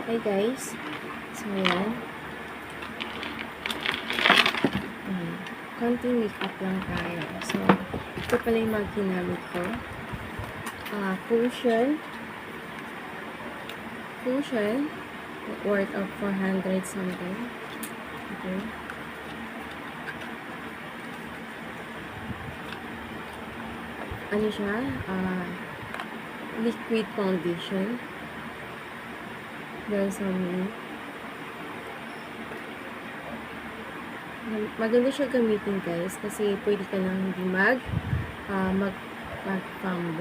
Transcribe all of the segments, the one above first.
Hi guys. So yan. Konting makeup lang tayo. So, ito pala yung mga ginamit ko. Cushion. Worth of 400 something. Okay. Ano siya? Liquid foundation. Dahil sa amin. Maganda siya gamitin guys kasi pwede ka nang hindi mag-combo.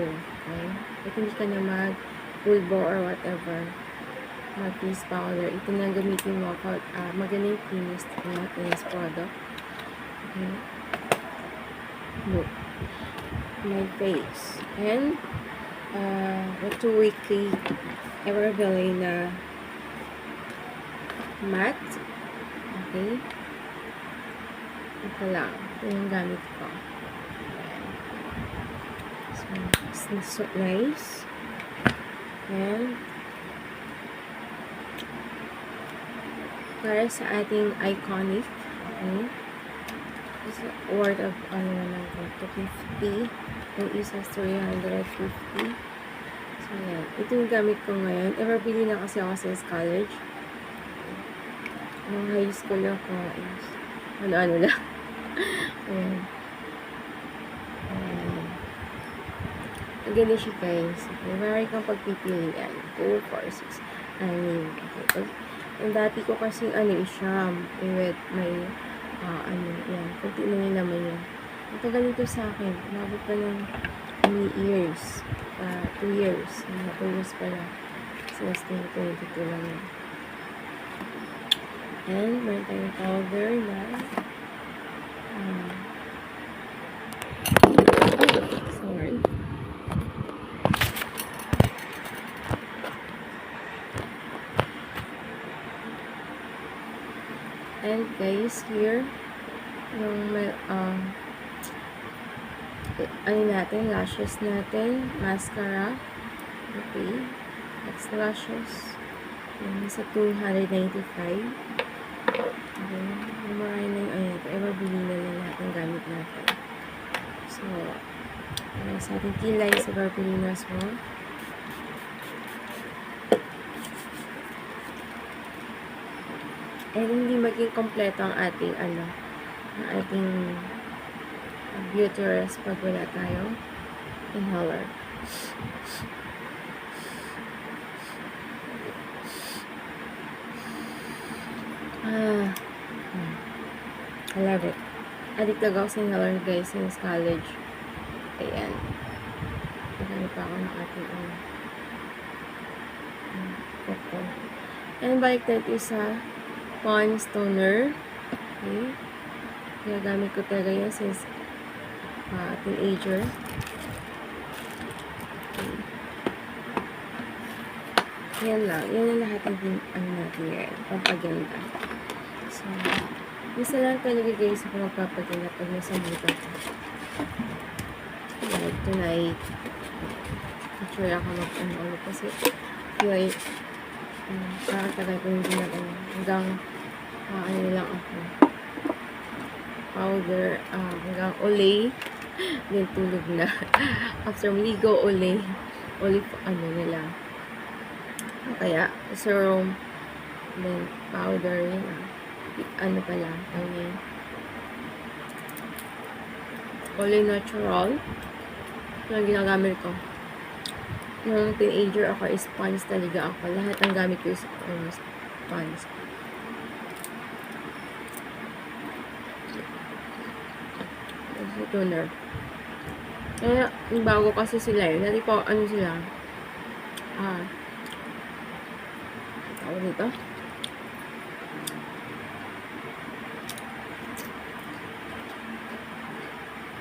Okay? At hindi ka na mag-pulbo or whatever. Mag-face powder. Ito na gamitin mo. Maganda yung finished product. Okay? Look. My face. And the 2-weekly Everbelly na matte. Okay? Ito lang. Ito yung gamit ko. So, it's so nice. And para sa ating iconic. Okay? It's worth of, ano naman ko, 250. Yung isa 350. So, yan. Ito yung gamit ko ngayon. Everbili na kasi ako since college. Nung high school ako is ano-ano lang. Ayan. Ganun siya guys. Okay, marami kang pagpipilian. 2, 4, 6, 9. Okay. Yung dati ko kasing siya, with may yan. Kunti na yun naman yun. Ito ganito sa akin. Umabot pa ng many years. 2 years. 2 years pala. Since 2022 lang yun. And meron tayong powder na sorry. And guys, here yung natin, lashes natin, mascara. Okay. Next lashes. Yung sa 295. Okay. Yung marami na yung Everbili na lang natin gamit natin. So, sa ating kilay sa Everbili na small. And hindi maging kompleto ang ating beauty rest pag wala tayong inhaler. I love it. Addicted ako sa inhaler guys since college. Ayan. Nagamit pa ako ng ating coco. And balik that is Pond's toner. Okay. Ginagamit ko talaga yan since teenager. Okay. Yan lang. Yan ang lahat ng natin yan. Pampaganda. So, isa lang talaga guys ako magpapaganda pag nasa buta ko. Like tonight. Actually ako mag-ulit kasi like parang tagal ko hindi na hanggang lang ako. Powder, hanggang olay. Then tulog na. After maligo, olay. Olay, nila. Kaya, serum. Then, powder, yun pala. Olay natural. Ito ang ginagamit ko. Nung teenager ako, is sponge talaga ako. Lahat ng gamit ko is sponge. Toner. Kaya, bago kasi sila eh. Dati po, sila? Tawag dito?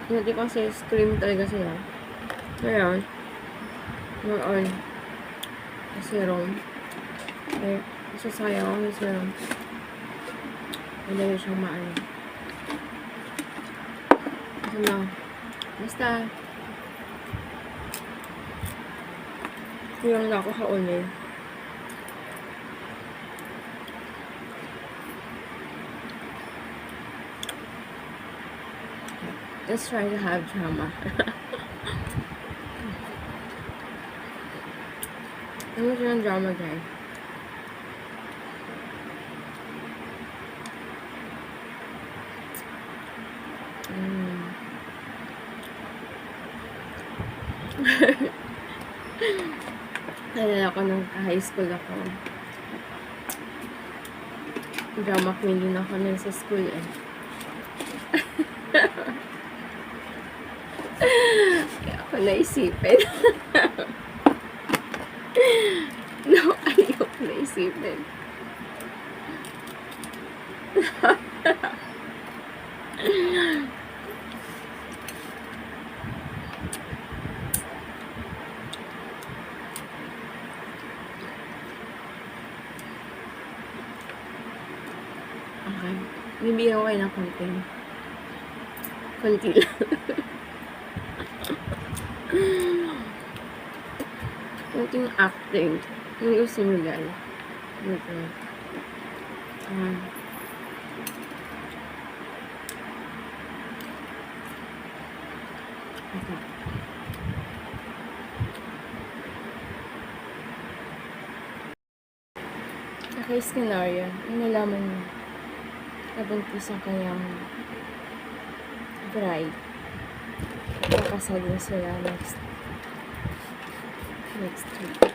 Dati kasi cream talaga sila. Ngayon, serum. Eh, masasayang ako sa serum. Madali siyang basta kulang na ako sa olay. Let's try to have drama. Ano siya ng drama, guys? Nalala ko nung high school ako. Drama queen din ako nun sa school eh. Kaya ako naisipin. No, ayoko naisipin. Okay. Bibigyan ko kayo ng konti lang. Konting acting. Yung gusto nyo guys. Ito. Ito. Okay, scenario. Yung nalaman nyo. Nabuntis ang kanyang bride. Kakasal din sila next week.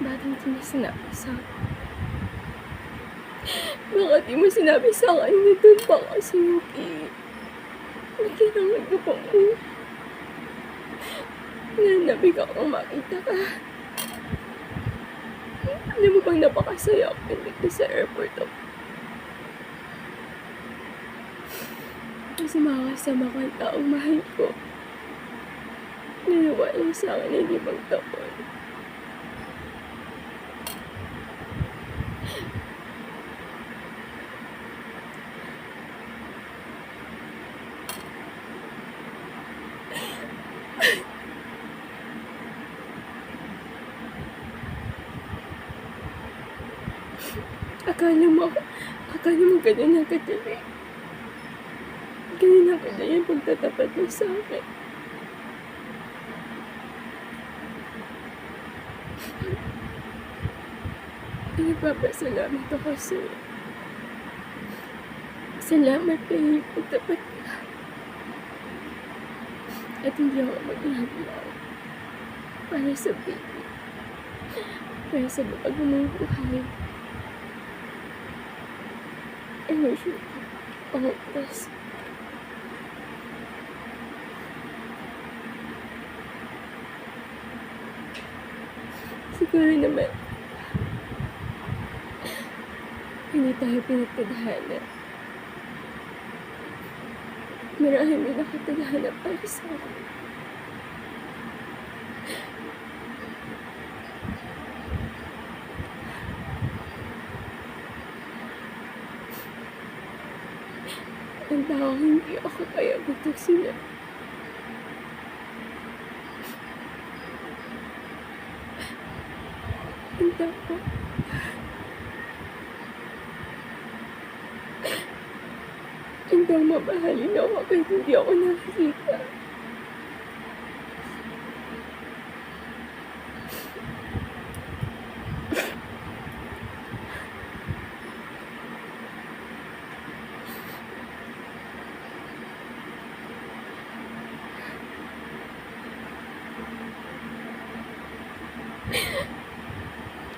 Bakit di mo sinabi sa akin? Bakit di mo sinabi sa akin na doon pa ka sa UK? Nakilangan ka pa mo. Nanabig akong makita ka. Alam mo bang napakasaya ako dito sa airport ako? Kasi makakasama ka ang taong mahal ko. Naniwala sa akin na hindi magtapon. Akala mo ganun na kadali. Ganun na kadali yung pagtatapat mo sa akin. Nagpapasalamat ako sa'yo. Salamat kayo yung pagtapat ka. At hindi ako maglaglaw para sa baby. Para sa bagong buhay. I wish you all the best. Siguro naman, hindi tayo pinagtadhana. Marami may nakatadhana para sa akin. Ang tao hindi ako kaya buto sila. Ang tao. Ang tao mamahalin ako kahit hindi ako nakikita.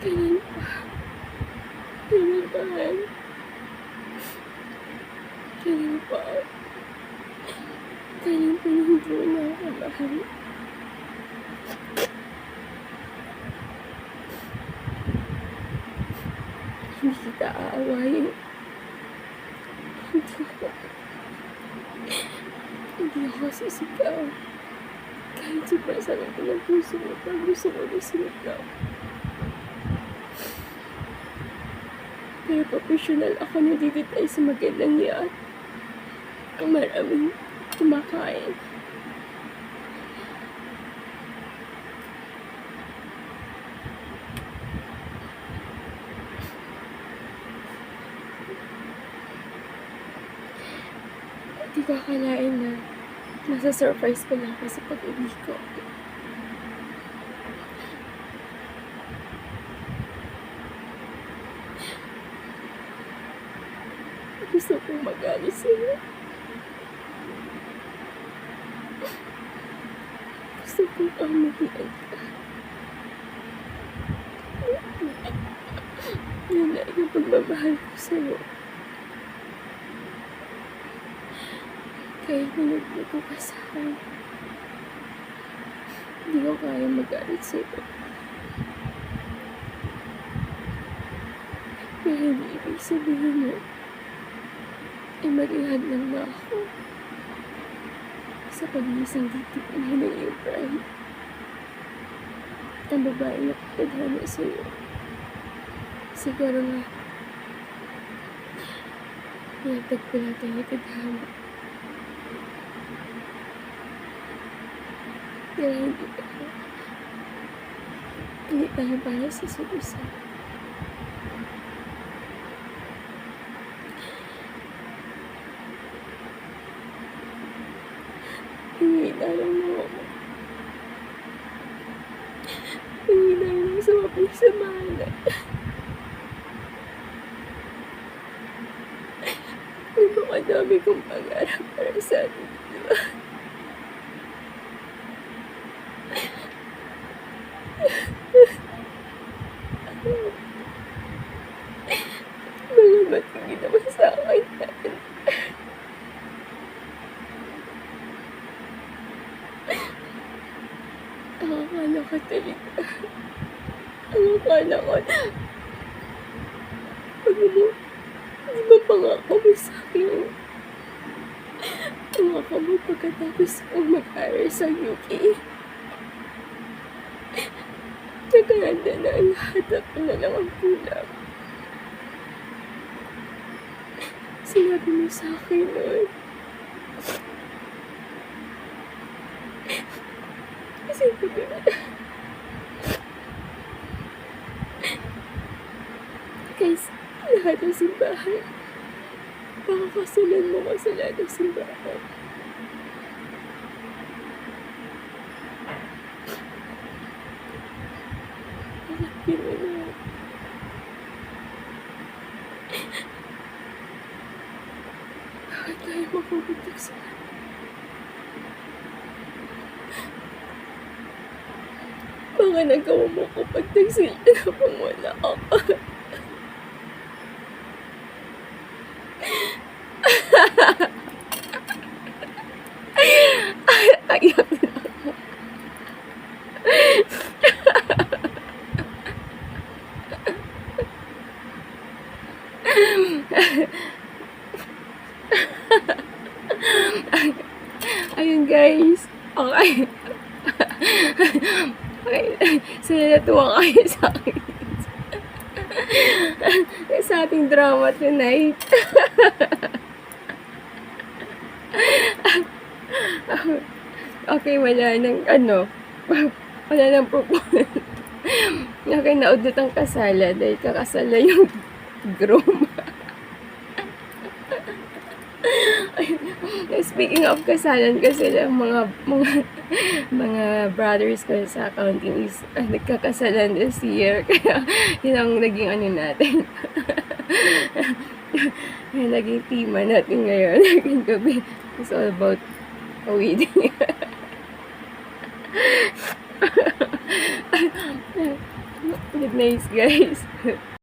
Kailan pa? Kailan pa? Kailan pa? Kailan pa hindi mo na ako mahal? Hindi kita aawayin. Hindi ako sisigaw. Kahit sobrang sakit ko ng puso mo, pag gusto ko masunod ka. Pero professional ako na dito tayo sa magandang yacht. Ang maraming kumakain. Hindi ko akalain na nasa-surprise ko lang ako sa pag-uwi ko. Gusto kong mag-alis sa'yo. Gusto kong pamahian ka. Yan na yung pagmamahal ko sa'yo. Kahit nilagluto ka sa akin, hindi ko kaya mag-alit sa'yo. Pero hindi ibig sabihin na ay mag-ihad lang na ako sa pag-iisang dito ng iyong pride. Ang babae na katadhana sa'yo. Siguro nga, iatag ko natin yung katadhana. Pero hindi tayo para sa subusan. Hinihilalang mo ako. Hinihilalang sa mapagsamana. Napakadami kong pangarap para sa atin, di ba? Mga ba't yung ginawa sa akin natin? Ang akala ko talaga. Ang akala ko na di ba pangako mo sa akin? Pangako mo pagkatapos kong mag-aral sa UK. Nagkahanda na ang lahat at na lang ang kulang. Sinabi mo sa akin noon. Kasi sabi mo na. Guys, lahat ng simbahan. Pakakasalan mo ka sa lahat ng simbahan. Bakit mo na? Bakit tayo mapupuntak sa baka nagawa mo ko pag nagsilya na kung wala ako. Ayak na ako. Ayun guys. Okay. Okay. So, natuwa kayo sa akin. Sa ating drama tonight. Okay, wala nang wala nang propose. Okay, naudot ang kasala dahil kakasala yung groom. Speaking of kasalan kasi lang mga brothers ko sa accounting is nagkakasalan this year, kaya yun ang naging natin. Naging tema natin ngayon. Naging gabi. It's all about a wedding. Good night guys.